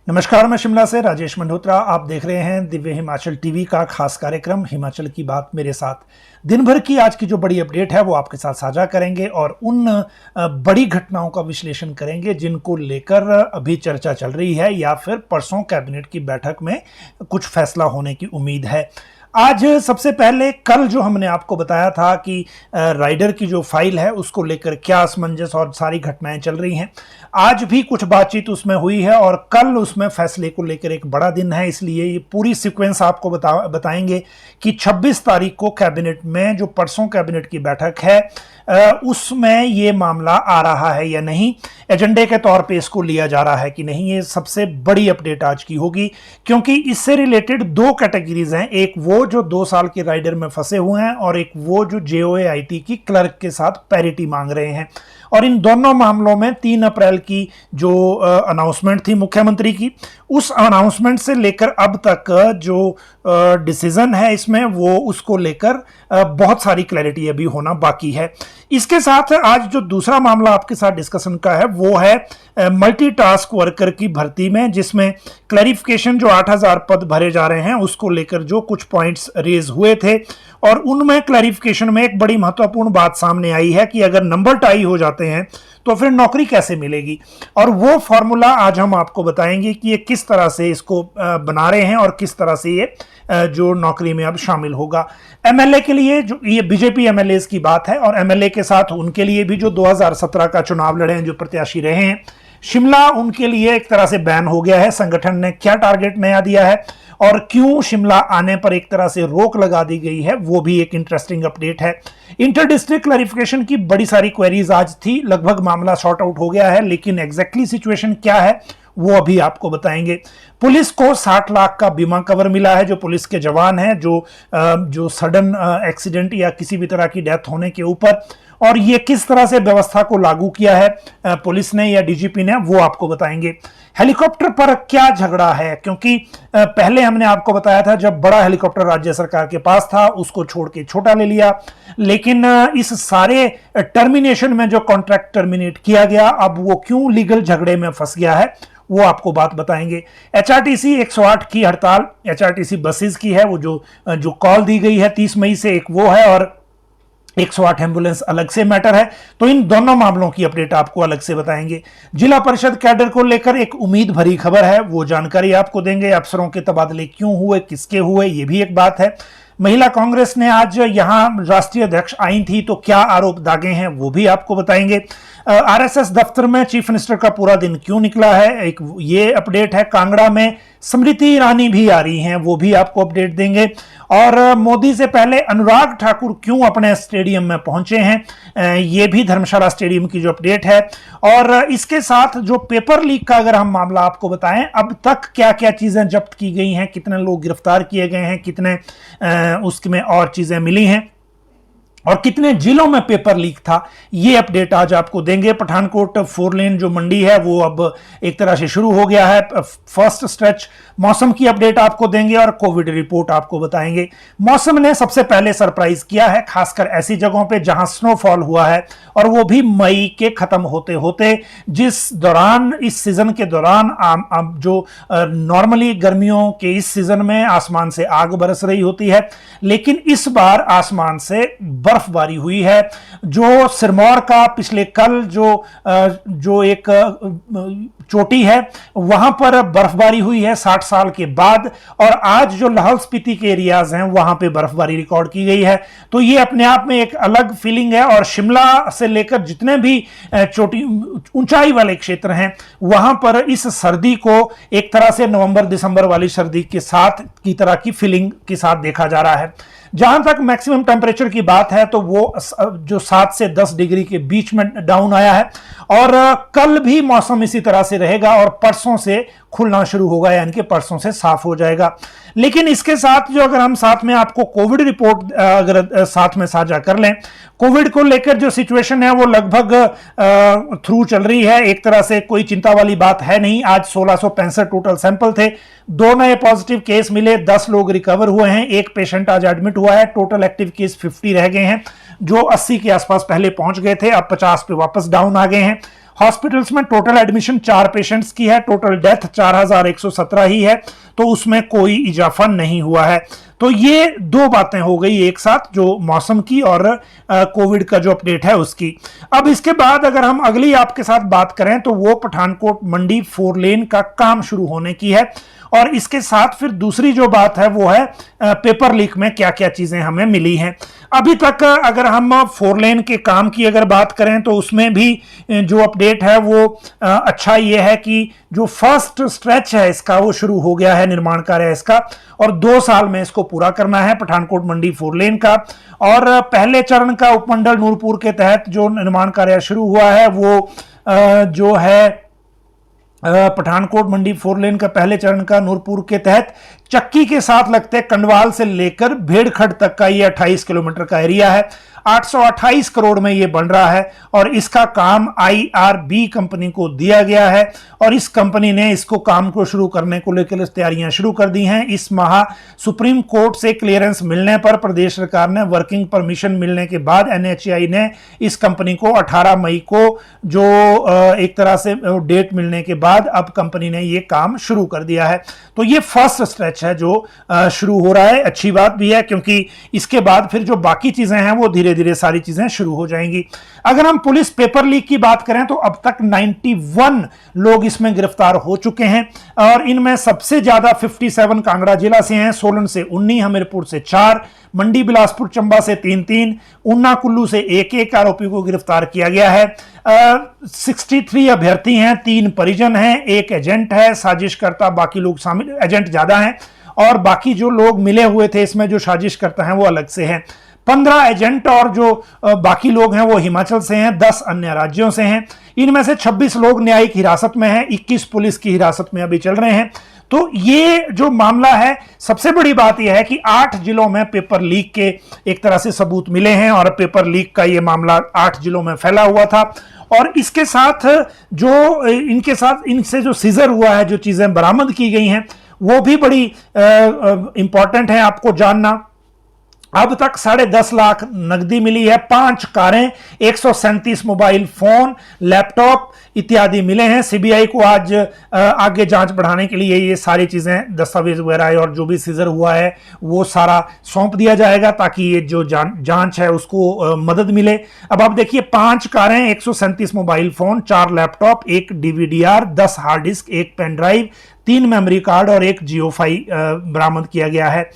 नमस्कार, मैं शिमला से राजेश मल्होत्रा। आप देख रहे हैं दिव्य हिमाचल टीवी का खास कार्यक्रम हिमाचल की बात मेरे साथ। दिन भर की आज की जो बड़ी अपडेट है वो आपके साथ साझा करेंगे और उन बड़ी घटनाओं का विश्लेषण करेंगे जिनको लेकर अभी चर्चा चल रही है या फिर परसों कैबिनेट की बैठक में कुछ फैसला होने की उम्मीद है। आज सबसे पहले कल जो हमने आपको बताया था कि राइडर की जो फाइल है उसको लेकर क्या असमंजस और सारी घटनाएं चल रही हैं, आज भी कुछ बातचीत उसमें हुई है और कल उसमें फैसले को लेकर एक बड़ा दिन है। इसलिए ये पूरी सीक्वेंस आपको बताएंगे कि 26 तारीख को कैबिनेट में जो परसों कैबिनेट की बैठक है उसमें ये मामला आ रहा है या नहीं, एजेंडे के तौर पे इसको लिया जा रहा है कि नहीं। ये सबसे बड़ी अपडेट आज की होगी क्योंकि इससे रिलेटेड दो कैटेगरीज हैं, एक वो जो 2 साल के राइडर में फंसे हुए हैं और एक वो जो JOAIT की क्लर्क के साथ पैरिटी मांग रहे हैं। और इन दोनों मामलों में 3 अप्रैल की जो अनाउंसमेंट थी मुख्यमंत्री की, उस अनाउंसमेंट से लेकर अब तक जो डिसीजन है इसमें वो उसको लेकर बहुत सारी क्लैरिटी अभी होना बाकी है। इसके साथ आज जो दूसरा मामला आपके साथ डिस्कशन का है वो है मल्टीटास्क वर्कर की भर्ती में, जिसमें क्लैरिफिकेशन जो 8000 पद भरे जा रहे हैं उसको लेकर जो कुछ पॉइंट्स रेज हुए थे और उनमें क्लैरिफिकेशन में एक बड़ी महत्वपूर्ण बात सामने आई है कि अगर नंबर टाई हो जाते हैं तो फिर नौकरी कैसे मिलेगी, और वो फॉर्मूला आज हम आपको बताएंगे कि ये किस तरह से इसको बना रहे हैं और किस तरह से ये जो नौकरी में अब शामिल होगा। MLA के लिए जो ये बीजेपी MLAs की बात है और MLA के साथ उनके लिए भी जो 2017 का चुनाव लड़े हैं, जो प्रत्याशी रहे हैं, शिमला उनके लिए एक तरह से बैन हो गया है। संगठन ने क्या टारगेट नया दिया है और क्यों शिमला आने पर एक तरह से रोक लगा दी गई है, वो भी एक इंटरेस्टिंग अपडेट है। इंटर डिस्ट्रिक्ट क्लैरिफिकेशन की बड़ी सारी क्वेरीज आज थी, लगभग मामला सॉर्ट आउट हो गया है, लेकिन एग्जैक्टली सिचुएशन क्या है वो अभी आपको बताएंगे। पुलिस को 60 लाख का बीमा कवर मिला है जो पुलिस के जवान हैं जो सडन एक्सीडेंट या किसी भी तरह की डेथ होने के ऊपर, और ये किस तरह से व्यवस्था को लागू किया है पुलिस ने या DGP ने, वो आपको बताएंगे। हेलीकॉप्टर पर क्या झगड़ा है, क्योंकि पहले हमने आपको बताया था जब बड़ा हेलीकॉप्टर राज्य सरकार के पास था उसको छोड़ के छोटा ले लिया, लेकिन इस सारे टर्मिनेशन में जो कॉन्ट्रैक्ट टर्मिनेट किया गया अब वो क्यों लीगल झगड़े में फंस गया है वो आपको बात बताएंगे। HRTC 108 की हड़ताल HRTC बसेस की है, वो जो कॉल दी गई है 30 मई से, एक वो है और 108 एम्बुलेंस अलग से मैटर है। तो इन दोनों मामलों की अपडेट आपको अलग से बताएंगे। जिला परिषद कैडर को लेकर एक उम्मीद भरी खबर है, वो जानकारी आपको देंगे। अफसरों के तबादले क्यों हुए, किसके हुए, ये भी एक बात है। महिला कांग्रेस ने आज यहां राष्ट्रीय अध्यक्ष आई थी तो क्या आरोप दागे हैं वो भी आपको बताएंगे। RSS दफ्तर में चीफ मिनिस्टर का पूरा दिन क्यों निकला है, एक ये अपडेट है। कांगड़ा में स्मृति ईरानी भी आ रही हैं, वो भी आपको अपडेट देंगे। और मोदी से पहले अनुराग ठाकुर क्यों अपने स्टेडियम में पहुंचे हैं, ये भी धर्मशाला स्टेडियम की जो अपडेट है। और इसके साथ जो पेपर लीक का अगर हम मामला आपको बताएं, अब तक क्या क्या चीजें जब्त की गई हैं, कितने लोग गिरफ्तार किए गए हैं, कितने उसमें और चीजें मिली हैं और कितने जिलों में पेपर लीक था, ये अपडेट आज आपको देंगे। पठानकोट 4 लेन जो मंडी है वो अब एक तरह से शुरू हो गया है, फर्स्ट स्ट्रेच। मौसम की अपडेट आपको देंगे और कोविड रिपोर्ट आपको बताएंगे। मौसम ने सबसे पहले सरप्राइज किया है, खासकर ऐसी जगहों पे जहां स्नोफॉल हुआ है, और वो भी मई के खत्म होते होते, जिस दौरान इस सीजन के दौरान जो नॉर्मली गर्मियों के इस सीजन में आसमान से आग बरस रही होती है, लेकिन इस बार आसमान से बर्फबारी हुई है। जो सिरमौर का पिछले कल जो एक चोटी है वहां पर बर्फबारी हुई है 60 साल के बाद, और आज जो लाहौल स्पीति के एरियाज हैं वहां पे बर्फबारी रिकॉर्ड की गई है। तो ये अपने आप में एक अलग फीलिंग है, और शिमला से लेकर जितने भी चोटी ऊंचाई वाले क्षेत्र हैं वहां पर इस सर्दी को एक तरह से नवंबर दिसंबर वाली सर्दी के साथ की तरह की फीलिंग के साथ देखा जा रहा है। जहां तक मैक्सिमम टेम्परेचर की बात है तो वो जो 7 से 10 डिग्री के बीच में डाउन आया है, और कल भी मौसम इसी तरह से रहेगा और परसों से खुलना शुरू होगा, यानी कि परसों से साफ हो जाएगा। लेकिन इसके साथ जो अगर हम साथ में आपको कोविड रिपोर्ट अगर साथ में साझा कर लें, कोविड को लेकर जो सिचुएशन है वो लगभग थ्रू चल रही है, एक तरह से कोई चिंता वाली बात है नहीं। आज 1665 टोटल सैंपल थे, 2 नए पॉजिटिव केस मिले, 10 लोग रिकवर हुए हैं, एक पेशेंट आज एडमिट हुआ है। टोटल एक्टिव केस 50 रह गए हैं, जो 80 के आसपास पहले पहुंच गए थे, अब 50 पे वापस डाउन आ गए हैं। हॉस्पिटल्स में टोटल एडमिशन 4 पेशेंट्स की है, टोटल डेथ 4117 ही है, तो उसमें कोई इजाफा नहीं हुआ है। तो ये दो बातें हो गई एक साथ, जो मौसम की और कोविड का जो अपडेट है उसकी। अब इसके बाद अगर हम अगली आपके साथ बात करें तो वो पठानकोट मंडी 4 लेन का काम शुरू होने की है। और इसके साथ फिर दूसरी जो बात है वो है पेपर लीक में क्या क्या चीजें हमें मिली हैं। अभी तक अगर हम 4 लेन के काम की अगर बात करें तो उसमें भी जो अपडेट है वो अच्छा ये है कि जो फर्स्ट स्ट्रेच है इसका वो शुरू हो गया है, निर्माण कार्य इसका, और 2 साल में इसको पूरा करना है पठानकोट मंडी 4 लेन का। और पहले चरण का उपमंडल नूरपुर के तहत जो निर्माण कार्य शुरू हुआ है वो जो है पठानकोट मंडी 4 लेन का पहले चरण का नूरपुर के तहत चक्की के साथ लगते कंडवाल से लेकर भेड़खड़ तक का ये 28 किलोमीटर का एरिया है। 828 करोड़ में ये बन रहा है और इसका काम IRB कंपनी को दिया गया है और इस कंपनी ने इसको काम को शुरू करने को लेकर तैयारियां शुरू कर दी हैं। इस माह सुप्रीम कोर्ट से क्लियरेंस मिलने पर प्रदेश सरकार ने वर्किंग परमिशन मिलने के बाद NHAI ने इस कंपनी को 18 मई को जो एक तरह से डेट मिलने के बाद अब कंपनी ने ये काम शुरू कर दिया है। तो ये फर्स्ट स्ट्रेच है जो शुरू हो रहा है। अच्छी बात भी है क्योंकि इसके बाद फिर जो बाकी चीजें हैं वो धीरे धीरे सारी चीजें शुरू हो जाएंगी। अगर हम पुलिस पेपर लीक की बात करें तो अब तक 91 लोग इसमें गिरफ्तार हो चुके हैं और इनमें सबसे ज्यादा 57 कांगड़ा जिला से हैं, सोलन से 19, हमीरपुर से 4, मंडी बिलासपुर चंबा से 3-3, ऊना कुल्लू से 1-1 आरोपी को गिरफ्तार किया गया है। 63 अभ्यर्थी हैं, 3 परिजन हैं, 1 एजेंट है, साजिशकर्ता बाकी लोग शामिल, एजेंट ज्यादा हैं और बाकी जो लोग मिले हुए थे इसमें जो साजिश करता है वो अलग से हैं। 15 एजेंट और जो बाकी लोग हैं वो हिमाचल से हैं, 10 अन्य राज्यों से हैं। इनमें से 26 लोग न्यायिक हिरासत में हैं, 21 पुलिस की हिरासत में अभी चल रहे हैं। तो ये जो मामला है, सबसे बड़ी बात यह है कि 8 जिलों में पेपर लीक के एक तरह से सबूत मिले हैं और पेपर लीक का ये मामला 8 जिलों में फैला हुआ था। और इसके साथ जो इनके साथ इनसे जो सीजर हुआ है, जो चीजें बरामद की गई हैं वो भी बड़ी इंपॉर्टेंट है आपको जानना। अब तक 10.5 लाख नकदी मिली है, 5 कारें, 137 मोबाइल फोन, लैपटॉप इत्यादि मिले हैं। सीबीआई को आज आगे जांच बढ़ाने के लिए ये सारी चीजें, दस्तावेज वगैरह और जो भी सीजर हुआ है वो सारा सौंप दिया जाएगा ताकि ये जो जांच है उसको मदद मिले। अब आप देखिए, 5 कारें, 137 mobile phone, 4 laptop, 1 DVDR, 10 hard disk, 1 pen drive, 3 memory card और 1 जियोफाई बरामद किया गया है।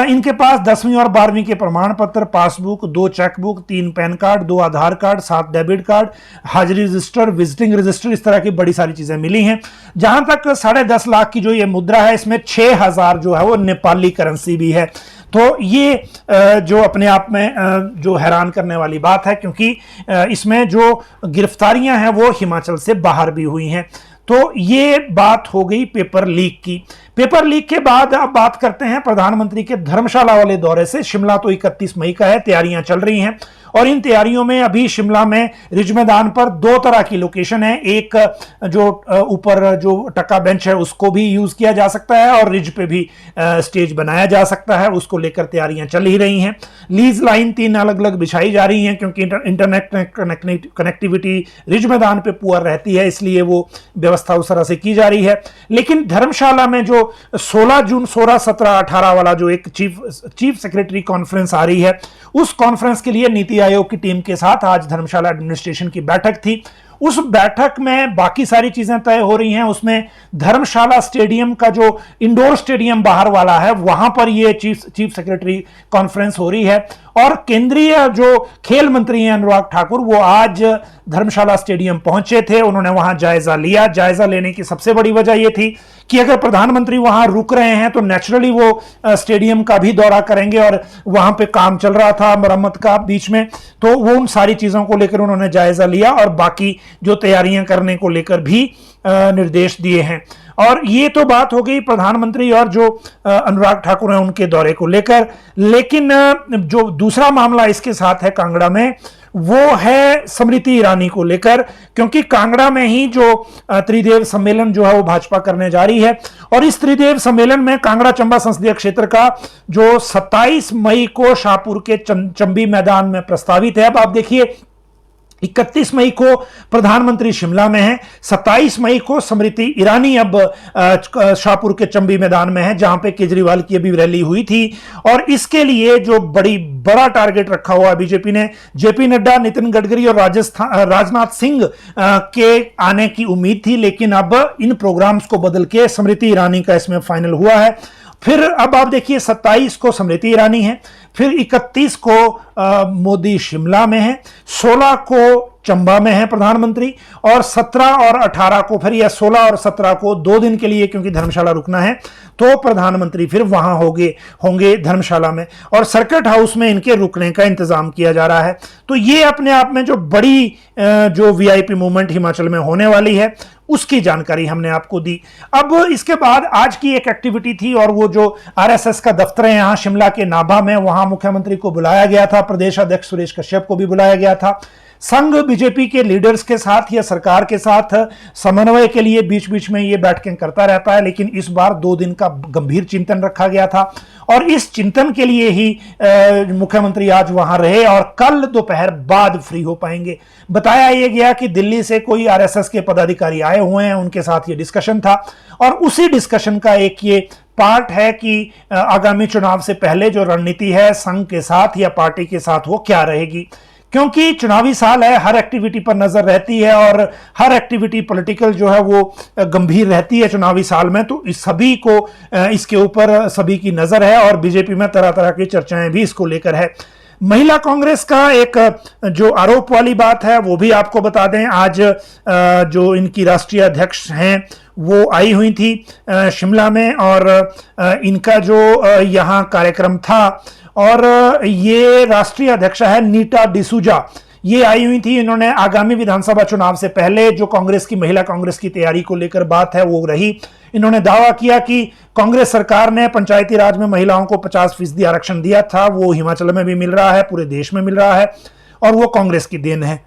इनके पास 10वीं और 12वीं के प्रमाण पत्र, पासबुक, 2 चेकबुक, 3 पैन कार्ड, 2 आधार कार्ड, 7 डेबिट कार्ड, हाजिरी रजिस्टर, विजिटिंग रजिस्टर, इस तरह की बड़ी सारी चीजें मिली हैं। जहां तक 10.5 लाख की जो ये मुद्रा है, इसमें 6000 जो है वो नेपाली करेंसी भी है। तो ये जो अपने आप में जो हैरान करने वाली बात है, क्योंकि इसमें जो गिरफ्तारियां हैं वो हिमाचल से बाहर भी हुई हैं। तो ये बात हो गई पेपर लीक की। पेपर लीक के बाद अब बात करते हैं प्रधानमंत्री के धर्मशाला वाले दौरे से। शिमला तो 31 मई का है, तैयारियां चल रही हैं और इन तैयारियों में अभी शिमला में रिज मैदान पर 2 तरह की लोकेशन है। एक जो ऊपर जो टक्का बेंच है उसको भी यूज किया जा सकता है और रिज पे भी स्टेज बनाया जा सकता है, उसको लेकर तैयारियां चल ही रही हैं। लीज लाइन 3 अलग अलग बिछाई जा रही हैं क्योंकि इंटरनेट कनेक्टिविटी रिज मैदान पे पुअर रहती है, इसलिए वो व्यवस्था उस तरह से की जा रही है। लेकिन धर्मशाला में जो 16 जून 16, 17, 18 वाला जो एक चीफ सेक्रेटरी कॉन्फ्रेंस आ रही है, उस कॉन्फ्रेंस के लिए नीति आयोग की टीम के साथ आज धर्मशाला एडमिनिस्ट्रेशन की बैठक थी। उस बैठक में बाकी सारी चीजें तय हो रही हैं। उसमें धर्मशाला स्टेडियम का जो इंडोर स्टेडियम बाहर वाला है वहां पर ये चीफ सेक्रेटरी कॉन्फ्रेंस हो रही है और केंद्रीय जो खेल मंत्री हैं अनुराग ठाकुर, वो आज धर्मशाला स्टेडियम पहुंचे थे। उन्होंने वहां जायजा लिया। जायजा लेने की सबसे बड़ी वजह यह थी कि अगर प्रधानमंत्री वहां रुक रहे हैं तो नेचुरली वो स्टेडियम का भी दौरा करेंगे और वहां पे काम चल रहा था मरम्मत का बीच में, तो वो उन सारी चीजों को लेकर उन्होंने जायजा लिया और बाकी जो तैयारियां करने को लेकर भी निर्देश दिए हैं। और ये तो बात हो गई प्रधानमंत्री और जो अनुराग ठाकुर हैं उनके दौरे को लेकर। लेकिन जो दूसरा मामला इसके साथ है कांगड़ा में, वो है स्मृति ईरानी को लेकर, क्योंकि कांगड़ा में ही जो त्रिदेव सम्मेलन जो है वो भाजपा करने जा रही है और इस त्रिदेव सम्मेलन में कांगड़ा चंबा संसदीय क्षेत्र का जो 27 मई को शाहपुर के चंबी मैदान में प्रस्तावित है। अब आप देखिए, 31 मई को प्रधानमंत्री शिमला में है, 27 मई को स्मृति ईरानी अब शाहपुर के चंबी मैदान में है जहां पे केजरीवाल की अभी रैली हुई थी। और इसके लिए जो बड़ा टारगेट रखा हुआ बीजेपी ने, जेपी नड्डा, नितिन गडकरी और राजनाथ सिंह के आने की उम्मीद थी, लेकिन अब इन प्रोग्राम्स को बदल के स्मृति ईरानी का इसमें फाइनल हुआ है। फिर अब आप देखिए 27 को स्मृति ईरानी है, फिर 31 को मोदी शिमला में है, 16 को चंबा में है प्रधानमंत्री, और 17 और 18 को फिर, या 16 और 17 को 2 दिन के लिए क्योंकि धर्मशाला रुकना है, तो प्रधानमंत्री फिर वहां होंगे धर्मशाला में, और सर्किट हाउस में इनके रुकने का इंतजाम किया जा रहा है। तो ये अपने आप में जो बड़ी जो वीआईपी मूवमेंट हिमाचल में होने वाली है उसकी जानकारी हमने आपको दी। अब इसके बाद आज की एक एक्टिविटी थी, और वो जो आरएसएस का दफ्तर है यहां शिमला के नाभा में, वहां मुख्यमंत्री को बुलाया गया था, प्रदेश अध्यक्ष सुरेश कश्यप को भी बुलाया गया था। संघ बीजेपी के लीडर्स के साथ या सरकार के साथ समन्वय के लिए बीच बीच में ये बैठकें करता रहता है, लेकिन इस बार 2 दिन का गंभीर चिंतन रखा गया था, और इस चिंतन के लिए ही मुख्यमंत्री आज वहां रहे और कल दोपहर बाद फ्री हो पाएंगे। बताया यह गया कि दिल्ली से कोई आरएसएस के पदाधिकारी आए हुए हैं, उनके साथ ये डिस्कशन था, और उसी डिस्कशन का एक ये पार्ट है कि आगामी चुनाव से पहले जो रणनीति है संघ के साथ या पार्टी के साथ वो क्या रहेगी, क्योंकि चुनावी साल है, हर एक्टिविटी पर नजर रहती है और हर एक्टिविटी पॉलिटिकल जो है वो गंभीर रहती है चुनावी साल में। तो इस सभी को इसके ऊपर सभी की नजर है, और बीजेपी में तरह तरह की चर्चाएं भी इसको लेकर है। महिला कांग्रेस का एक जो आरोप वाली बात है वो भी आपको बता दें, आज जो इनकी राष्ट्रीय अध्यक्ष हैं वो आई हुई थी शिमला में, और इनका जो यहाँ कार्यक्रम था, और ये राष्ट्रीय अध्यक्ष है नीता डिसूजा, ये आई हुई थी। इन्होंने आगामी विधानसभा चुनाव से पहले जो कांग्रेस की, महिला कांग्रेस की तैयारी को लेकर बात है वो रही। इन्होंने दावा किया कि कांग्रेस सरकार ने पंचायती राज में महिलाओं को 50% आरक्षण दिया था, वो हिमाचल में भी मिल रहा है, पूरे देश में मिल रहा है, और वो कांग्रेस की देन है।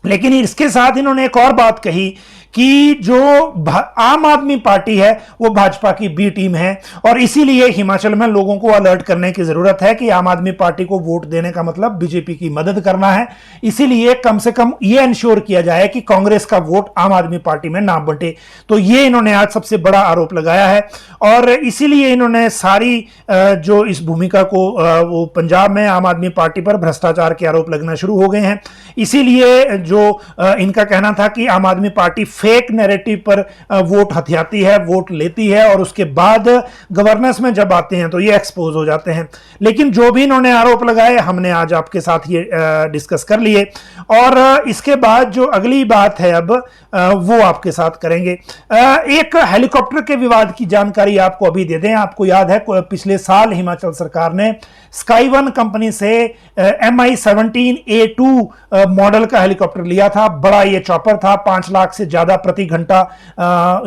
लेकिन इसके साथ इन्होंने एक और बात कही कि जो आम आदमी पार्टी है वो भाजपा की बी टीम है, और इसीलिए हिमाचल में लोगों को अलर्ट करने की जरूरत है कि आम आदमी पार्टी को वोट देने का मतलब बीजेपी की मदद करना है। इसीलिए कम से कम ये इंश्योर किया जाए कि कांग्रेस का वोट आम आदमी पार्टी में ना बंटे। तो ये इन्होंने आज सबसे बड़ा आरोप लगाया है, और इसीलिए इन्होंने सारी जो इस भूमिका को वो पंजाब में आम आदमी पार्टी पर भ्रष्टाचार के आरोप लगना शुरू हो गए हैं। इसीलिए जो इनका कहना था कि आम आदमी पार्टी फेक नैरेटिव पर वोट हथियाती है, वोट लेती है, और उसके बाद गवर्नेंस में जब आते हैं तो ये एक्सपोज हो जाते हैं। लेकिन जो भी इन्होंने आरोप लगाए हमने आज आपके साथ ये डिस्कस कर लिए, और इसके बाद जो अगली बात है अब वो आपके साथ करेंगे। एक हेलीकॉप्टर के विवाद की जानकारी आपको अभी दे दें। आपको याद है पिछले साल हिमाचल सरकार ने स्काई1 कंपनी से MI-17A2 मॉडल का हेलीकॉप्टर लिया था। बड़ा ये चॉपर था, 5 लाख से ज्यादा प्रति घंटा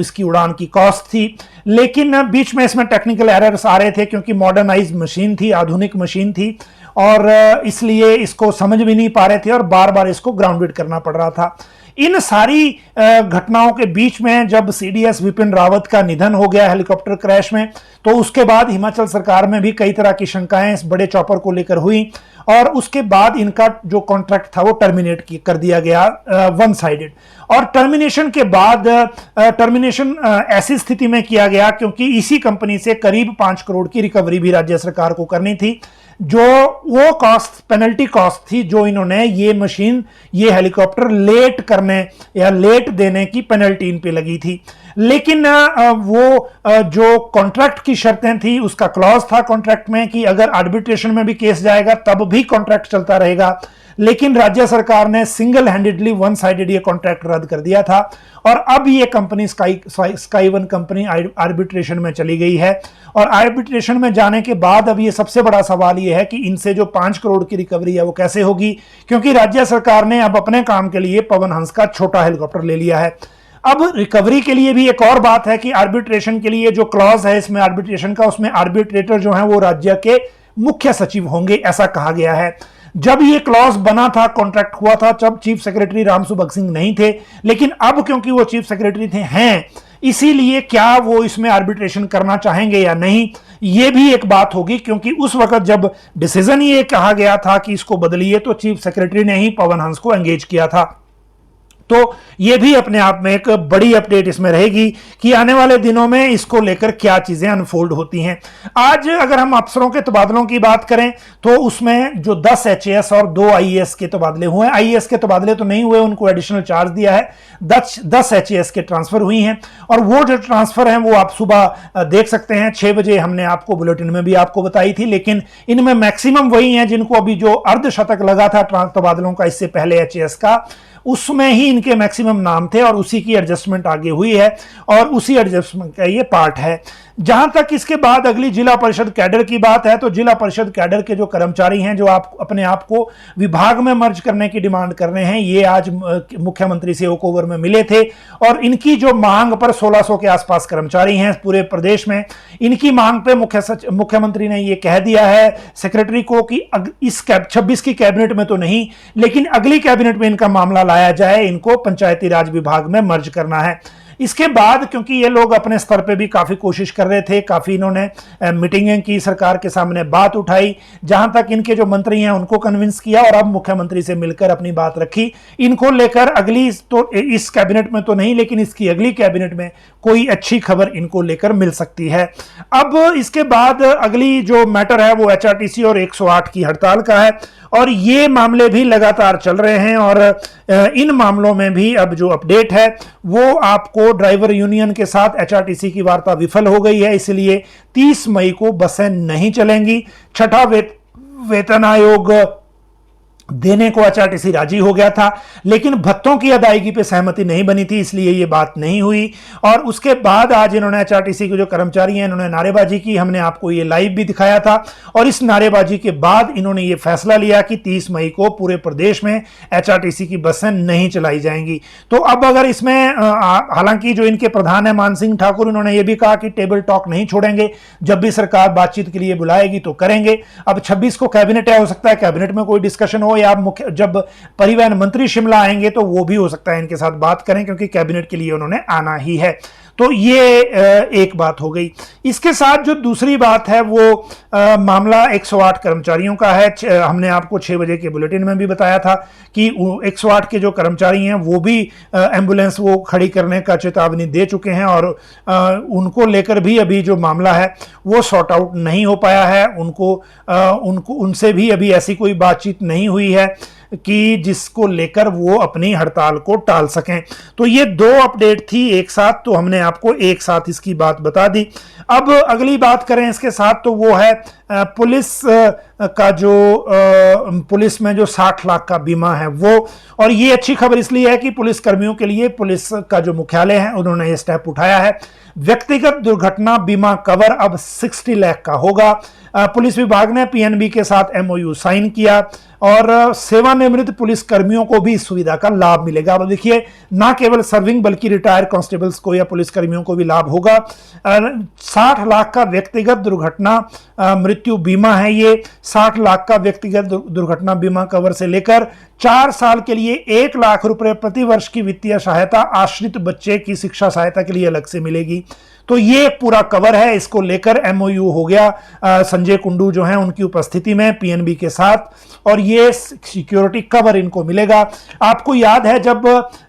इसकी उड़ान की कॉस्ट थी, लेकिन बीच में इसमें टेक्निकल एरर्स आ रहे थे क्योंकि मॉडर्नाइज्ड मशीन थी, आधुनिक मशीन थी, और इसलिए इसको समझ भी नहीं पा रहे थे और बार बार इसको ग्राउंडेड करना पड़ रहा था। इन सारी घटनाओं के बीच में जब CDS विपिन रावत का निधन हो गया हेलीकॉप्टर क्रैश में, तो उसके बाद हिमाचल सरकार में भी कई तरह की शंकाएं इस बड़े चॉपर को लेकर हुई, और उसके बाद इनका जो कॉन्ट्रैक्ट था वो टर्मिनेट कर दिया गया वन साइडेड। और टर्मिनेशन के बाद टर्मिनेशन ऐसी स्थिति में किया गया क्योंकि इसी कंपनी से करीब 5 करोड़ की रिकवरी भी राज्य सरकार को करनी थी, जो वो कॉस्ट पेनल्टी कॉस्ट थी जो इन्होंने ये मशीन, ये हेलीकॉप्टर लेट करने या लेट देने की पेनल्टी इन पे लगी थी। लेकिन वो जो कॉन्ट्रैक्ट की शर्तें थी, उसका क्लॉज था कॉन्ट्रैक्ट में कि अगर आर्बिट्रेशन में भी केस जाएगा तब भी कॉन्ट्रैक्ट चलता रहेगा, लेकिन राज्य सरकार ने सिंगल हैंडेडली वन साइडेड ये कॉन्ट्रैक्ट रद्द कर दिया था, और अब ये कंपनी स्काई1 कंपनी आर्बिट्रेशन में चली गई है। और आर्बिट्रेशन में जाने के बाद अब ये सबसे बड़ा सवाल ये है कि इनसे जो 5 करोड़ की रिकवरी है वो कैसे होगी, क्योंकि राज्य सरकार ने अब अपने काम के लिए पवन हंस का छोटा हेलीकॉप्टर ले लिया है। अब रिकवरी के लिए भी एक और बात है कि आर्बिट्रेशन के लिए जो क्लॉज है इसमें आर्बिट्रेशन का, उसमें आर्बिट्रेटर जो है वो राज्य के मुख्य सचिव होंगे, ऐसा कहा गया है। जब ये क्लॉज बना था, कॉन्ट्रैक्ट हुआ था, जब चीफ सेक्रेटरी रामसुभग सिंह नहीं थे, लेकिन अब क्योंकि वो चीफ सेक्रेटरी थे हैं, इसीलिए क्या वो इसमें आर्बिट्रेशन करना चाहेंगे या नहीं, ये भी एक बात होगी, क्योंकि उस वक्त जब डिसीजन ये कहा गया था कि इसको बदलिए तो चीफ सेक्रेटरी ने ही पवन हंस को एंगेज किया था। तो ये भी अपने आप में एक बड़ी अपडेट इसमें रहेगी कि आने वाले दिनों में इसको लेकर क्या चीजें अनफोल्ड होती हैं। आज अगर हम अफसरों के तबादलों की बात करें तो उसमें जो 10 एचएएस और 2 आईएएस के तबादले हुए हैं, आईएएस के तबादले तो नहीं हुए, उनको एडिशनल चार्ज दिया है, 10 एचएएस के ट्रांसफर हुई हैं। और वो जो ट्रांसफर हैं वो आप सुबह देख सकते हैं 6 बजे हमने आपको बुलेटिन में भी आपको बताई थी, लेकिन इनमें मैक्सिमम वही हैं जिनको अभी जो अर्धशतक लगा था तबादलों का इससे पहले एचएएस का, उसमें ही इनके मैक्सिमम नाम थे और उसी की एडजस्टमेंट आगे हुई है और उसी एडजस्टमेंट का ये पार्ट है। जहां तक इसके बाद अगली जिला परिषद कैडर की बात है तो जिला परिषद कैडर के जो कर्मचारी हैं जो आप अपने आप को विभाग में मर्ज करने की डिमांड कर रहे हैं, ये आज मुख्यमंत्री से वॉक ओवर में मिले थे और इनकी जो मांग पर 1600 के आसपास कर्मचारी हैं पूरे प्रदेश में, इनकी मांग पे मुख्यमंत्री ने ये कह दिया है सेक्रेटरी को कि इस 26 की कैबिनेट में तो नहीं, लेकिन अगली कैबिनेट में इनका मामला लाया जाए, इनको पंचायती राज विभाग में मर्ज करना है। इसके बाद क्योंकि ये लोग अपने स्तर पे भी काफी कोशिश कर रहे थे, काफी इन्होंने मीटिंगें की, सरकार के सामने बात उठाई, जहां तक इनके जो मंत्री हैं उनको कन्विंस किया और अब मुख्यमंत्री से मिलकर अपनी बात रखी। इनको लेकर अगली तो इस कैबिनेट में तो नहीं, लेकिन इसकी अगली कैबिनेट में कोई अच्छी खबर इनको लेकर मिल सकती है। अब इसके बाद अगली जो मैटर है वो एचआरटीसी और 108 की हड़ताल का है और ये मामले भी लगातार चल रहे हैं और इन मामलों में भी अब जो अपडेट है वो आपको ड्राइवर यूनियन के साथ एचआरटीसी की वार्ता विफल हो गई है, इसलिए 30 मई को बसें नहीं चलेंगी। छठा वेतन आयोग देने को एचआरटीसी राजी हो गया था, लेकिन भत्तों की अदायगी पे सहमति नहीं बनी थी, इसलिए ये बात नहीं हुई। और उसके बाद आज इन्होंने एचआरटीसी के जो कर्मचारी हैं इन्होंने नारेबाजी की, हमने आपको ये लाइव भी दिखाया था और इस नारेबाजी के बाद इन्होंने ये फैसला लिया कि 30 मई को पूरे प्रदेश में एचआरटीसी की बसें नहीं चलाई जाएंगी। तो अब अगर इसमें हालांकि जो इनके प्रधान है मान सिंह ठाकुर, इन्होंने ये भी कहा कि टेबल टॉक नहीं छोड़ेंगे, जब भी सरकार बातचीत के लिए बुलाएगी तो करेंगे। अब 26 को कैबिनेट है, हो सकता है कैबिनेट में कोई डिस्कशन हो या जब परिवहन मंत्री शिमला आएंगे तो वो भी हो सकता है इनके साथ बात करें, क्योंकि कैबिनेट के लिए उन्होंने आना ही है। तो ये एक बात हो गई। इसके साथ जो दूसरी बात है वो मामला 108 कर्मचारियों का है। हमने आपको 6 बजे के बुलेटिन में भी बताया था कि 108 के जो कर्मचारी हैं वो भी एम्बुलेंस वो खड़ी करने का चेतावनी दे चुके हैं और उनको लेकर भी अभी जो मामला है वो सॉर्ट आउट नहीं हो पाया है। उनसे भी अभी ऐसी कोई बातचीत नहीं हुई है कि जिसको लेकर वो अपनी हड़ताल को टाल सकें। तो ये 2 अपडेट थी एक साथ, तो हमने आपको एक साथ इसकी बात बता दी। अब अगली बात करें इसके साथ तो वो है पुलिस का जो पुलिस में जो 60 लाख का बीमा है वो, और ये अच्छी खबर इसलिए है कि पुलिस कर्मियों के लिए पुलिस का जो मुख्यालय है उन्होंने ये स्टेप उठाया है। व्यक्तिगत दुर्घटना बीमा कवर अब 60 लाख का होगा। पुलिस विभाग ने पीएनबी के साथ एमओयू साइन किया और सेवानिवृत्त पुलिस कर्मियों को भी इस सुविधा का लाभ मिलेगा। अब देखिए, ना केवल सर्विंग बल्कि रिटायर्ड कांस्टेबल्स को या पुलिस कर्मियों को भी लाभ होगा। 60 लाख का व्यक्तिगत दुर्घटना मृत्यु बीमा है ये। 60 लाख का व्यक्तिगत दुर्घटना बीमा कवर से लेकर 4 साल के लिए 1 लाख रुपए प्रति वर्ष की वित्तीय सहायता आश्रित बच्चे की शिक्षा सहायता के लिए अलग से मिलेगी। तो ये पूरा कवर है, इसको लेकर एमओयू हो गया संजय कुंडू जो हैं उनकी उपस्थिति में पीएनबी के साथ, और ये सिक्योरिटी कवर इनको मिलेगा। आपको याद है जब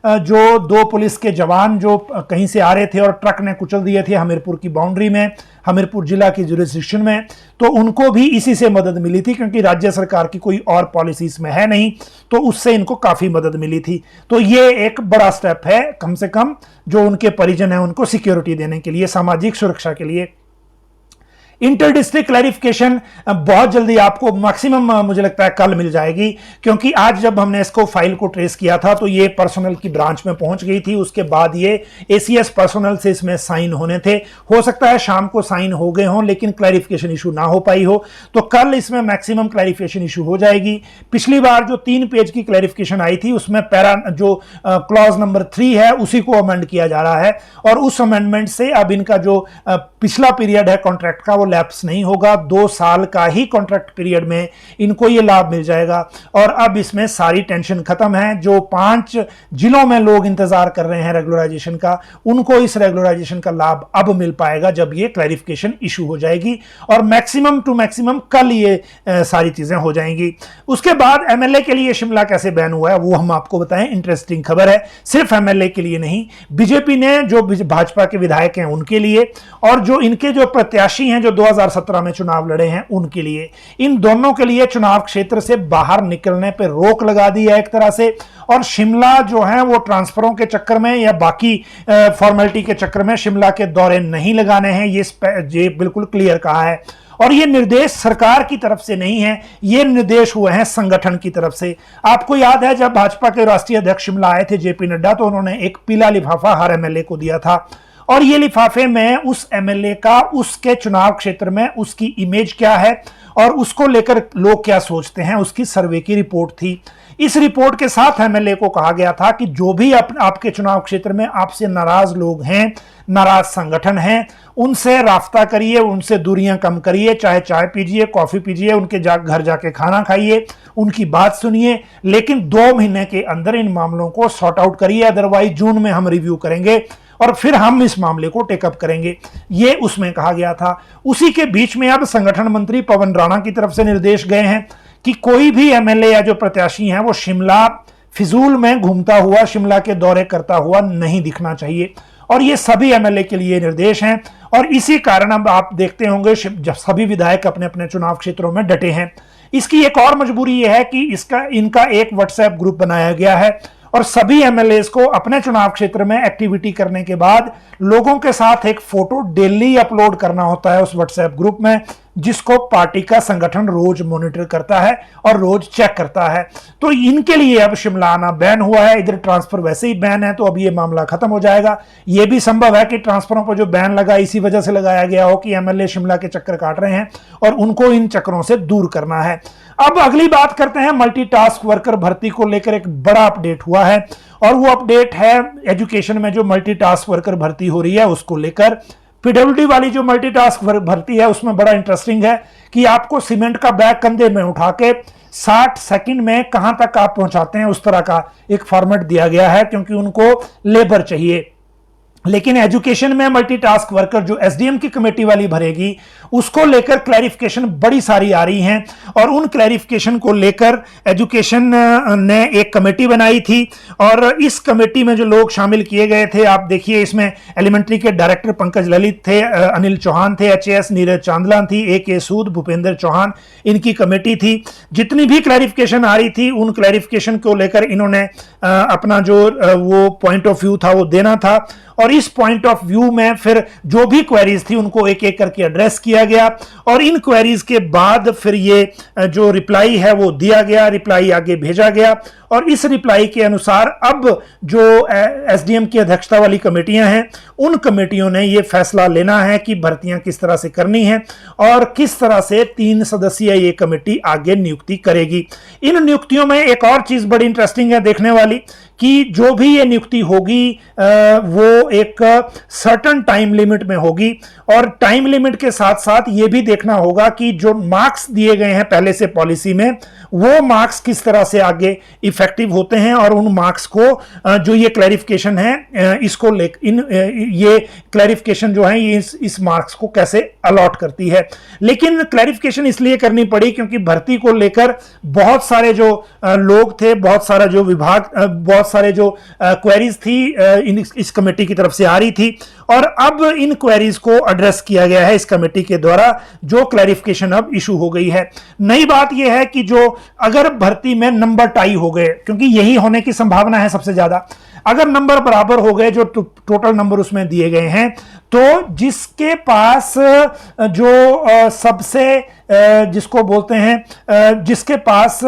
जो 2 पुलिस के जवान जो कहीं से आ रहे थे और ट्रक ने कुचल दिए थे हमीरपुर की बाउंड्री में, हमीरपुर जिला की जुरिस्डिक्शन में, तो उनको भी इसी से मदद मिली थी क्योंकि राज्य सरकार की कोई और पॉलिसी इसमें है नहीं, तो उससे इनको काफी मदद मिली थी। तो ये एक बड़ा स्टेप है, कम से कम जो उनके परिजन हैं उनको सिक्योरिटी देने के लिए, सामाजिक सुरक्षा के लिए। इंटर डिस्ट्रिक्ट क्लैरिफिकेशन बहुत जल्दी आपको मैक्सिमम मुझे लगता है कल मिल जाएगी, क्योंकि आज जब हमने इसको फाइल को ट्रेस किया था तो ये पर्सनल की ब्रांच में पहुंच गई थी, उसके बाद ये एसीएस पर्सनल से इसमें साइन होने थे। हो सकता है शाम को साइन हो गए हों लेकिन क्लैरिफिकेशन इशू ना हो पाई हो, तो कल इसमें मैक्सिमम क्लैरिफिकेशन इशू हो जाएगी। पिछली बार जो 3 पेज की क्लैरिफिकेशन आई थी उसमें जो क्लॉज नंबर 3 है उसी को अमेंड किया जा रहा है और उस अमेंडमेंट से अब इनका जो पिछला पीरियड है कॉन्ट्रैक्ट का वो लैप्स नहीं होगा, 2 साल का ही कॉन्ट्रैक्ट पीरियड में इनको ये लाभ मिल जाएगा। और अब इसमें सारी टेंशन खत्म है। जो 5 जिलों में लोग इंतजार कर रहे हैं रेगुलराइजेशन का, उनको इस रेगुलराइजेशन का लाभ अब मिल पाएगा जब ये क्लैरिफिकेशन इशू हो जाएगी, और मैक्सिमम टू मैक्सिमम कल ये सारी चीजें हो जाएंगी। उसके बाद एमएलए के लिए शिमला कैसे बैन हुआ है वो हम आपको बताएं, इंटरेस्टिंग खबर है। सिर्फ एमएलए के लिए नहीं, बीजेपी ने जो भाजपा के विधायक हैं उनके लिए, और जो इनके जो प्रत्याशी हैं जो 2017 में चुनाव लड़े हैं उनके लिए, इन दोनों के लिए चुनाव क्षेत्र से बाहर निकलने पर रोक लगा दी है एक तरह से। और शिमला जो है वो ट्रांसफरों के चक्कर में या बाकी फॉर्मेलिटी के चक्कर में शिमला के दौरे नहीं लगाने हैं, ये बिल्कुल क्लियर कहा है। और ये निर्देश सरकार की तरफ से नहीं है, ये निर्देश हुए हैं संगठन की तरफ से। आपको याद है जब भाजपा के राष्ट्रीय अध्यक्ष शिमला आए थे जेपी नड्डा, तो उन्होंने एक पीला लिफाफा हर एमएलए को दिया था, और ये लिफाफे में उस एमएलए का उसके चुनाव क्षेत्र में उसकी इमेज क्या है और उसको लेकर लोग क्या सोचते हैं, उसकी सर्वे की रिपोर्ट थी। इस रिपोर्ट के साथ एमएलए को कहा गया था कि जो भी आपके चुनाव क्षेत्र में आपसे नाराज लोग हैं, नाराज संगठन हैं, उनसे राफ्ता करिए, उनसे दूरियां कम करिए, चाहे चाय पीजिए, कॉफी पीजिए, उनके घर जाके खाना खाइए, उनकी बात सुनिए, लेकिन 2 महीने के अंदर इन मामलों को सॉर्ट आउट करिए, अदरवाइज जून में हम रिव्यू करेंगे और फिर हम इस मामले को टेकअप करेंगे, ये उसमें कहा गया था। उसी के बीच में अब संगठन मंत्री पवन राणा की तरफ से निर्देश गए हैं कि कोई भी एमएलए या जो प्रत्याशी हैं वो शिमला फिजूल में घूमता हुआ, शिमला के दौरे करता हुआ नहीं दिखना चाहिए, और ये सभी एमएलए के लिए निर्देश हैं। और इसी कारण अब आप देखते होंगे जब सभी विधायक अपने अपने चुनाव क्षेत्रों में डटे हैं। इसकी एक और मजबूरी यह है कि इनका एक व्हाट्सएप ग्रुप बनाया गया है, और सभी एमएलए को अपने चुनाव क्षेत्र में एक्टिविटी करने के बाद लोगों के साथ एक फोटो डेली अपलोड करना होता है उस व्हाट्सएप ग्रुप में, जिसको पार्टी का संगठन रोज मॉनिटर करता है और रोज चेक करता है। तो इनके लिए अब शिमला आना बैन हुआ है। इधर ट्रांसफर वैसे ही बैन है, तो अब ये मामला खत्म हो जाएगा। यह भी संभव है कि ट्रांसफरों पर जो बैन लगा इसी वजह से लगाया गया हो कि एमएलए शिमला के चक्कर काट रहे हैं और उनको इन चक्करों से दूर करना है। अब अगली बात करते हैं, मल्टीटास्क वर्कर भर्ती को लेकर एक बड़ा अपडेट हुआ है, और वो अपडेट है एजुकेशन में जो मल्टीटास्क वर्कर भर्ती हो रही है उसको लेकर। पीडब्ल्यूडी वाली जो मल्टीटास्क भर्ती है उसमें बड़ा इंटरेस्टिंग है कि आपको सीमेंट का बैग कंधे में उठा के 60 सेकंड में कहां तक आप पहुंचाते हैं उस तरह का एक फॉर्मेट दिया गया है, क्योंकि उनको लेबर चाहिए। लेकिन एजुकेशन में मल्टीटास्क वर्कर जो एसडीएम की कमेटी वाली भरेगी, उसको लेकर क्लैरिफिकेशन बड़ी सारी आ रही हैं, और उन क्लैरिफिकेशन को लेकर एजुकेशन ने एक कमेटी बनाई थी, और इस कमेटी में जो लोग शामिल किए गए थे आप देखिए, इसमें एलिमेंट्री के डायरेक्टर पंकज ललित थे, अनिल चौहान थे, एचएएस नीरज चांदला थी, ए सूद, भूपेंद्र चौहान, इनकी कमेटी थी। जितनी भी क्लैरिफिकेशन आ रही थी उन क्लैरिफिकेशन को लेकर इन्होंने अपना जो वो पॉइंट ऑफ व्यू था वो देना था, और इस पॉइंट ऑफ व्यू में फिर जो भी क्वेरीज थी उनको एक एक करके एड्रेस किया गया, और इन क्वेरीज के बाद फिर ये जो रिप्लाई है वो दिया गया, रिप्लाई आगे भेजा गया, और इस रिप्लाई के अनुसार अब जो एसडीएम की अध्यक्षता वाली कमेटियां हैं उन कमेटियों ने ये फैसला लेना है कि भर्तियां किस तरह से करनी है और किस तरह से 3 सदस्यीय ये कमेटी आगे नियुक्ति करेगी। इन नियुक्तियों में एक और चीज बड़ी इंटरेस्टिंग है देखने वाली, कि जो भी ये नियुक्ति होगी वो एक सर्टन टाइम लिमिट में होगी, और टाइम लिमिट के साथ साथ ये भी देखना होगा कि जो मार्क्स दिए गए हैं पहले से पॉलिसी में, वो मार्क्स किस तरह से आगे इफेक्टिव होते हैं, और उन मार्क्स को जो ये क्लैरिफिकेशन है इसको ये क्लैरिफिकेशन जो है ये इस मार्क्स को कैसे अलॉट करती है। लेकिन क्लैरिफिकेशन इसलिए करनी पड़ी क्योंकि भर्ती को लेकर बहुत सारे जो लोग थे, बहुत सारा जो विभाग, बहुत सारे जो क्वेरीज थी इस कमेटी की तरफ से आ रही थी, और अब इन क्वेरीज को एड्रेस किया गया है इस कमेटी के द्वारा, जो क्लैरिफिकेशन अब इशू हो गई है। नई बात यह है कि जो अगर भर्ती में नंबर टाई हो गए, क्योंकि यही होने की संभावना है सबसे ज्यादा, अगर नंबर बराबर हो गए जो टोटल नंबर उसमें दिए गए हैं, तो जिसके पास जो सबसे जिसको बोलते हैं जिसके पास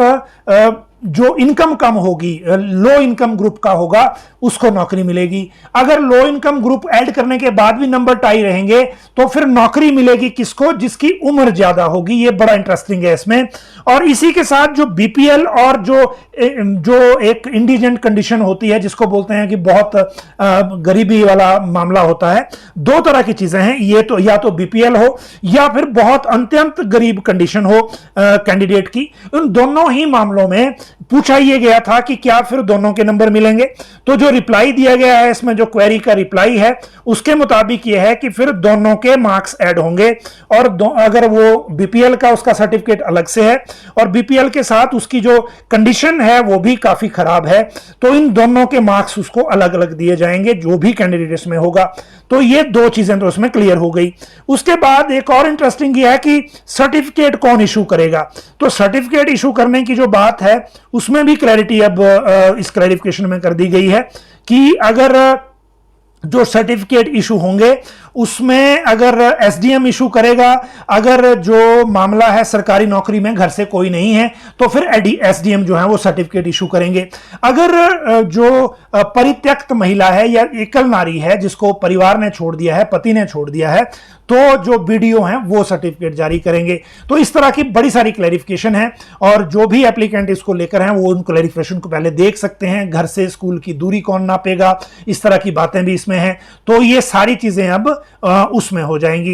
जो इनकम कम होगी, लो इनकम ग्रुप का होगा, उसको नौकरी मिलेगी। अगर लो इनकम ग्रुप ऐड करने के बाद भी नंबर टाई रहेंगे तो फिर नौकरी मिलेगी किसको? जिसकी उम्र ज्यादा होगी। ये बड़ा इंटरेस्टिंग है इसमें। और इसी के साथ जो बीपीएल और जो एक इंडिजेंट कंडीशन होती है, जिसको बोलते हैं कि बहुत गरीबी वाला मामला होता है, दो तरह की चीजें हैं। ये तो या तो बीपीएल हो या फिर बहुत अत्यंत गरीब कंडीशन हो कैंडिडेट की। उन दोनों ही मामलों में पूछा यह गया था कि क्या फिर दोनों के नंबर मिलेंगे। तो जो रिप्लाई दिया गया है इसमें, जो क्वेरी का रिप्लाई है, उसके मुताबिक यह है कि फिर दोनों के मार्क्स ऐड होंगे। और अगर वो बीपीएल का उसका सर्टिफिकेट अलग से है और बीपीएल के साथ उसकी जो कंडीशन है वो भी काफी खराब है, तो इन दोनों के मार्क्स उसको अलग अलग दिए जाएंगे जो भी कैंडिडेट इसमें होगा। तो ये दो चीजें तो इसमें क्लियर हो गई। उसके बाद एक और इंटरेस्टिंग ये है कि सर्टिफिकेट कौन इशू करेगा। तो सर्टिफिकेट इशू करने की जो बात है उसमें भी क्लैरिटी अब इस क्लैरिफिकेशन में कर दी गई है कि अगर जो सर्टिफिकेट इशू होंगे उसमें अगर एसडीएम इशू करेगा, अगर जो मामला है सरकारी नौकरी में घर से कोई नहीं है तो फिर एसडीएम जो है वो सर्टिफिकेट इशू करेंगे। अगर जो परित्यक्त महिला है या एकल नारी है जिसको परिवार ने छोड़ दिया है, पति ने छोड़ दिया है, तो जो बीडीओ हैं वो सर्टिफिकेट जारी करेंगे। तो इस तरह की बड़ी सारी क्लैरिफिकेशन है और जो भी एप्लीकेंट इसको लेकर हैं वो उन क्लैरिफिकेशन को पहले देख सकते हैं। घर से स्कूल की दूरी कौन नापेगा, इस तरह की बातें भी इसमें हैं। तो ये सारी चीजें अब उसमें हो जाएंगी।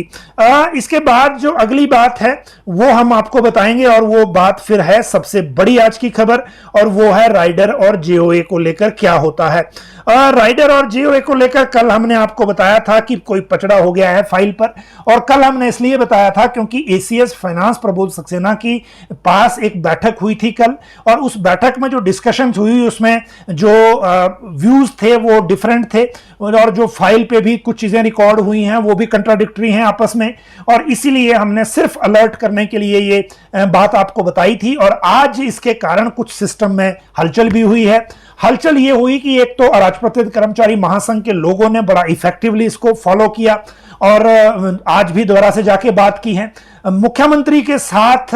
इसके बाद जो अगली बात है वो हम आपको बताएंगे और वो बात फिर है सबसे बड़ी आज की खबर, और वो है राइडर और जेओए को लेकर क्या होता है। राइडर और जेओए को लेकर कल हमने आपको बताया था कि कोई पचड़ा हो गया है फाइल पर, और कल हमने इसलिए बताया था क्योंकि एसीएस फाइनेंस प्रबोध सक्सेना की पास एक बैठक हुई थी कल, और उस बैठक में जो डिस्कशन हुई उसमें जो व्यूज थे वो डिफरेंट थे, और जो फाइल पे भी कुछ चीजें रिकॉर्ड हुई हैं वो भी कंट्राडिक्टरी हैं आपस में, और इसीलिए हमने सिर्फ अलर्ट करने के लिए ये बात आपको बताई थी। और आज इसके कारण कुछ सिस्टम में हलचल भी हुई है। हलचल ये हुई कि एक तो अराजपत्रित कर्मचारी महासंघ के लोगों ने बड़ा इफेक्टिवली इसको फॉलो किया और आज भी दोबारा से जाके बात की है। मुख्यमंत्री के साथ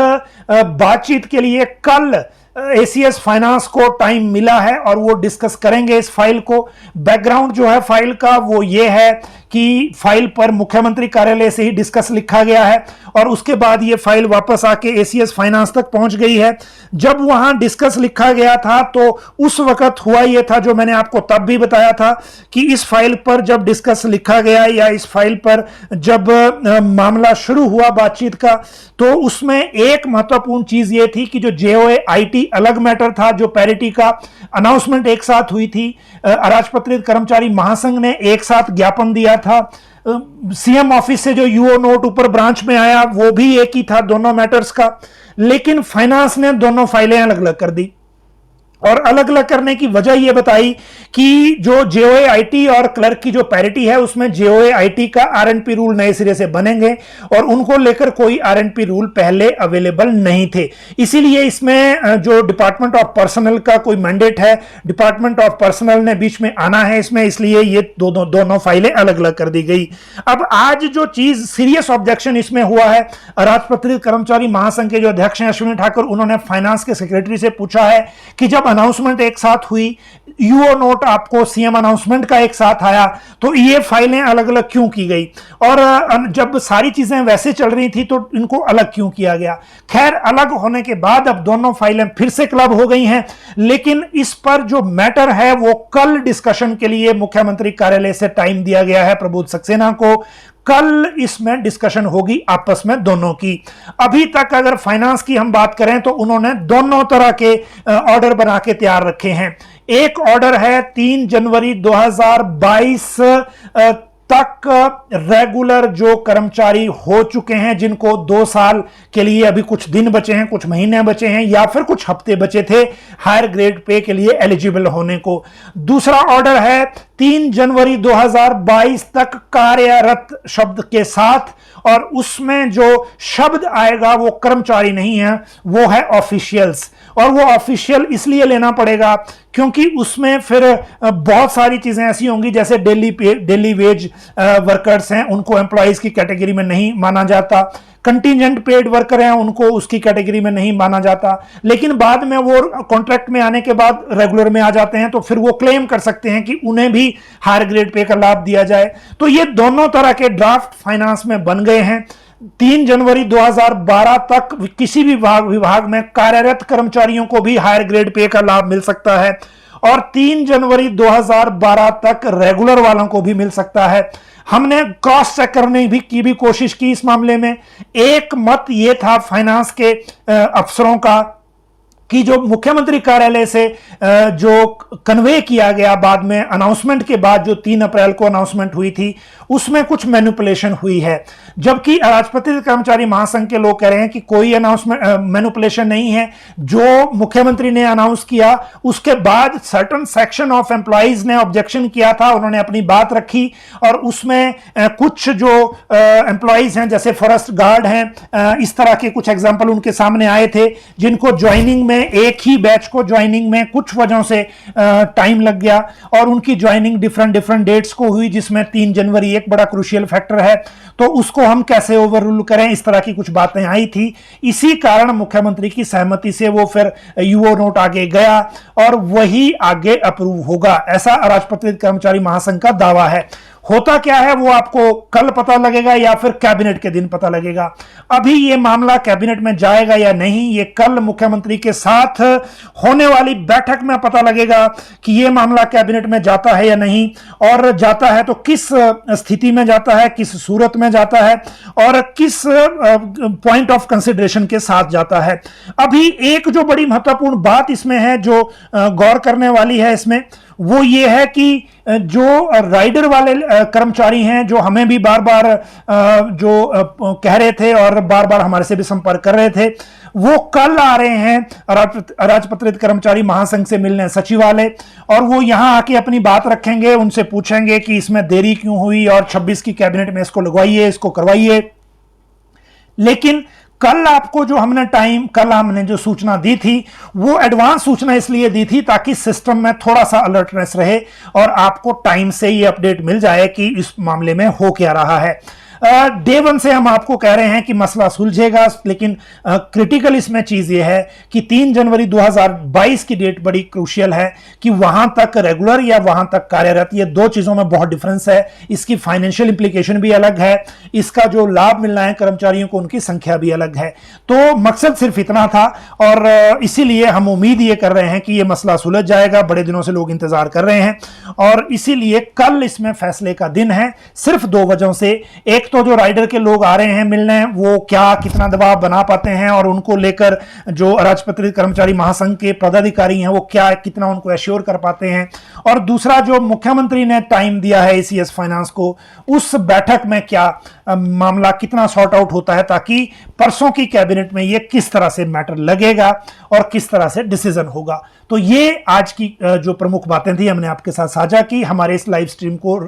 बातचीत के लिए कल एसीएस फाइनेंस को टाइम मिला है और वो डिस्कस करेंगे इस फाइल को। बैकग्राउंड जो है फाइल का वो ये है कि फाइल पर मुख्यमंत्री कार्यालय से ही डिस्कस लिखा गया है और उसके बाद ये फाइल वापस आके एसीएस फाइनेंस तक पहुंच गई है। जब वहां डिस्कस लिखा गया था तो उस वक्त हुआ ये था जो मैंने आपको तब भी बताया था कि इस फाइल पर जब डिस्कस लिखा गया या इस फाइल पर जब मामला शुरू हुआ बातचीत का, तो उसमें एक महत्वपूर्ण चीज ये थी कि जो जेओए आईटी अलग मैटर था, जो पैरिटी का अनाउंसमेंट एक साथ हुई थी, अराजपत्रित कर्मचारी महासंघ ने एक साथ ज्ञापन दिया था, सीएम ऑफिस से जो यूओ नोट ऊपर ब्रांच में आया वो भी एक ही था दोनों मैटर्स का। लेकिन फाइनेंस ने दोनों फाइलें अलग अलग कर दी और अलग अलग करने की वजह यह बताई कि जो जेओए आईटी और क्लर्क की जो पैरिटी है उसमें जेओए आईटी का आरएनपी रूल नए सिरे से बनेंगे और उनको लेकर कोई आरएनपी रूल पहले अवेलेबल नहीं थे। इसीलिए इसमें जो डिपार्टमेंट ऑफ पर्सनल का कोई मैंडेट है, डिपार्टमेंट ऑफ पर्सनल ने बीच में आना है इसमें, इसलिए ये दोनों फाइलें अलग अलग कर दी गई। अब आज जो चीज सीरियस ऑब्जेक्शन इसमें हुआ है, अराजपत्रित कर्मचारी महासंघ के जो अध्यक्ष हैं अश्विनी ठाकुर, उन्होंने फाइनेंस के सेक्रेटरी से पूछा है कि जब अनाउंसमेंट एक साथ हुई, यूओ नोट आपको सीएम अनाउंसमेंट का एक साथ आया, तो ये फाइलें अलग अलग क्यों की गई, और जब सारी चीजें वैसे चल रही थी तो इनको अलग क्यों किया गया। खैर, अलग होने के बाद अब दोनों फाइलें फिर से क्लब हो गई हैं, लेकिन इस पर जो मैटर है वो कल डिस्कशन के लिए मुख्यमंत्री कार्यालय से टाइम दिया गया है प्रबोध सक्सेना को। कल इसमें डिस्कशन होगी आपस में दोनों की। अभी तक अगर फाइनेंस की हम बात करें तो उन्होंने दोनों तरह के ऑर्डर बना के तैयार रखे हैं। एक ऑर्डर है 3 जनवरी 2022 तक रेगुलर जो कर्मचारी हो चुके हैं, जिनको 2 साल के लिए अभी कुछ दिन बचे हैं, कुछ महीने बचे हैं या फिर कुछ हफ्ते बचे थे हायर ग्रेड पे के लिए एलिजिबल होने को। दूसरा ऑर्डर है 3 जनवरी 2022 तक कार्यरत शब्द के साथ, और उसमें जो शब्द आएगा वो कर्मचारी नहीं है, वो है ऑफिशियल्स। और वो ऑफिशियल इसलिए लेना पड़ेगा क्योंकि उसमें फिर बहुत सारी चीजें ऐसी होंगी जैसे डेली वेज वर्कर्स हैं, उनको एम्प्लॉइज की कैटेगरी में नहीं माना जाता। कंटिजेंट पेड वर्कर हैं उनको उसकी कैटेगरी में नहीं माना जाता, लेकिन बाद में वो कॉन्ट्रैक्ट में आने के बाद रेगुलर में आ जाते हैं तो फिर वो क्लेम कर सकते हैं कि उन्हें भी हायर ग्रेड पे का लाभ दिया जाए। तो ये दोनों तरह के ड्राफ्ट फाइनेंस में बन गए हैं। 3 जनवरी 2012 तक किसी भी विभाग में कार्यरत कर्मचारियों को भी हायर ग्रेड पे का लाभ मिल सकता है और 3 जनवरी 2012 तक रेगुलर वालों को भी मिल सकता है। हमने क्रॉस चेक करने की भी कोशिश की इस मामले में। एक मत यह था फाइनेंस के अफसरों का कि जो मुख्यमंत्री कार्यालय से जो कन्वे किया गया बाद में अनाउंसमेंट के बाद, जो 3 अप्रैल को अनाउंसमेंट हुई थी, उसमें कुछ मैनिपुलेशन हुई है, जबकि राजपत्रित कर्मचारी महासंघ के लोग कह रहे हैं कि कोई अनाउंसमेंट मैनिपुलेशन नहीं है। जो मुख्यमंत्री ने अनाउंस किया उसके बाद सर्टन सेक्शन ऑफ एम्प्लॉइज ने ऑब्जेक्शन किया था, उन्होंने अपनी बात रखी और उसमें कुछ जो एम्प्लॉइज हैं जैसे फॉरेस्ट गार्ड हैं, इस तरह के कुछ एग्जाम्पल उनके सामने आए थे जिनको ज्वाइनिंग में, एक ही बैच को ज्वाइनिंग में कुछ वजहों से टाइम लग गया और उनकी ज्वाइनिंग डिफरेंट डेट्स को हुई, जिसमें 3 जनवरी एक बड़ा क्रूशियल फैक्टर है। तो उसको हम कैसे ओवर रूल करें, इस तरह की कुछ बातें आई थी। इसी कारण मुख्यमंत्री की सहमति से वो फिर यूओ नोट आगे गया और वही आगे अप्रूव होगा, ऐसा राजपत्रित कर्मचारी महासंघ का दावा है। होता क्या है वो आपको कल पता लगेगा या फिर कैबिनेट के दिन पता लगेगा। अभी ये मामला कैबिनेट में जाएगा या नहीं, ये कल मुख्यमंत्री के साथ होने वाली बैठक में पता लगेगा कि ये मामला कैबिनेट में जाता है या नहीं, और जाता है तो किस स्थिति में जाता है, किस सूरत में जाता है और किस पॉइंट ऑफ कंसिडरेशन के साथ जाता है। अभी एक जो बड़ी महत्वपूर्ण बात इसमें है, जो गौर करने वाली है इसमें, वो ये है कि जो राइडर वाले कर्मचारी हैं, जो हमें भी बार बार जो कह रहे थे और बार बार हमारे से भी संपर्क कर रहे थे, वो कल आ रहे हैं राजपत्रित कर्मचारी महासंघ से मिलने सचिवालय, और वो यहां आके अपनी बात रखेंगे, उनसे पूछेंगे कि इसमें देरी क्यों हुई और 26 की कैबिनेट में इसको लगवाइए, इसको करवाइए। लेकिन कल आपको जो हमने जो सूचना दी थी वो एडवांस सूचना इसलिए दी थी ताकि सिस्टम में थोड़ा सा अलर्टनेस रहे और आपको टाइम से ये अपडेट मिल जाए कि इस मामले में हो क्या रहा है। डे 1 से हम आपको कह रहे हैं कि मसला सुलझेगा, लेकिन क्रिटिकल इसमें चीज ये है कि 3 जनवरी 2022 की डेट बड़ी क्रूशियल है कि वहां तक रेगुलर या वहां तक कार्यरत, ये दो चीजों में बहुत डिफरेंस है। इसकी फाइनेंशियल इंप्लीकेशन भी अलग है, इसका जो लाभ मिलना है कर्मचारियों को उनकी संख्या भी अलग है। तो मकसद सिर्फ इतना था और इसीलिए हम उम्मीद ये कर रहे हैं कि ये मसला सुलझ जाएगा। बड़े दिनों से लोग इंतजार कर रहे हैं और इसीलिए कल इसमें फैसले का दिन है, सिर्फ 2 वजहों से। एक तो जो राइडर के लोग आ रहे हैं मिलने, वो क्या कितना दबाव बना पाते हैं और उनको लेकर जो राजपत्रित कर्मचारी महासंघ के पदाधिकारी हैं वो क्या कितना उनको एश्योर कर पाते हैं, और दूसरा जो मुख्यमंत्री ने टाइम दिया है एसीएस फाइनेंस को, उस बैठक में क्या मामला कितना सॉर्ट आउट होता है, ताकि परसों की कैबिनेट में ये किस तरह से मैटर लगेगा और किस तरह से डिसीजन होगा। तो ये आज की जो प्रमुख बातें थी हमने आपके साथ साझा की। हमारे इस लाइव स्ट्रीम को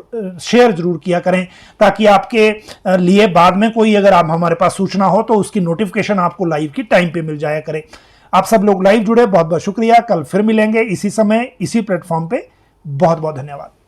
शेयर जरूर किया करें ताकि आपके लिए बाद में कोई अगर आप हमारे पास सूचना हो तो उसकी नोटिफिकेशन आपको लाइव की टाइम पे मिल जाया करे। आप सब लोग लाइव जुड़े, बहुत बहुत शुक्रिया। कल फिर मिलेंगे इसी समय इसी प्लेटफॉर्म पे। बहुत बहुत धन्यवाद।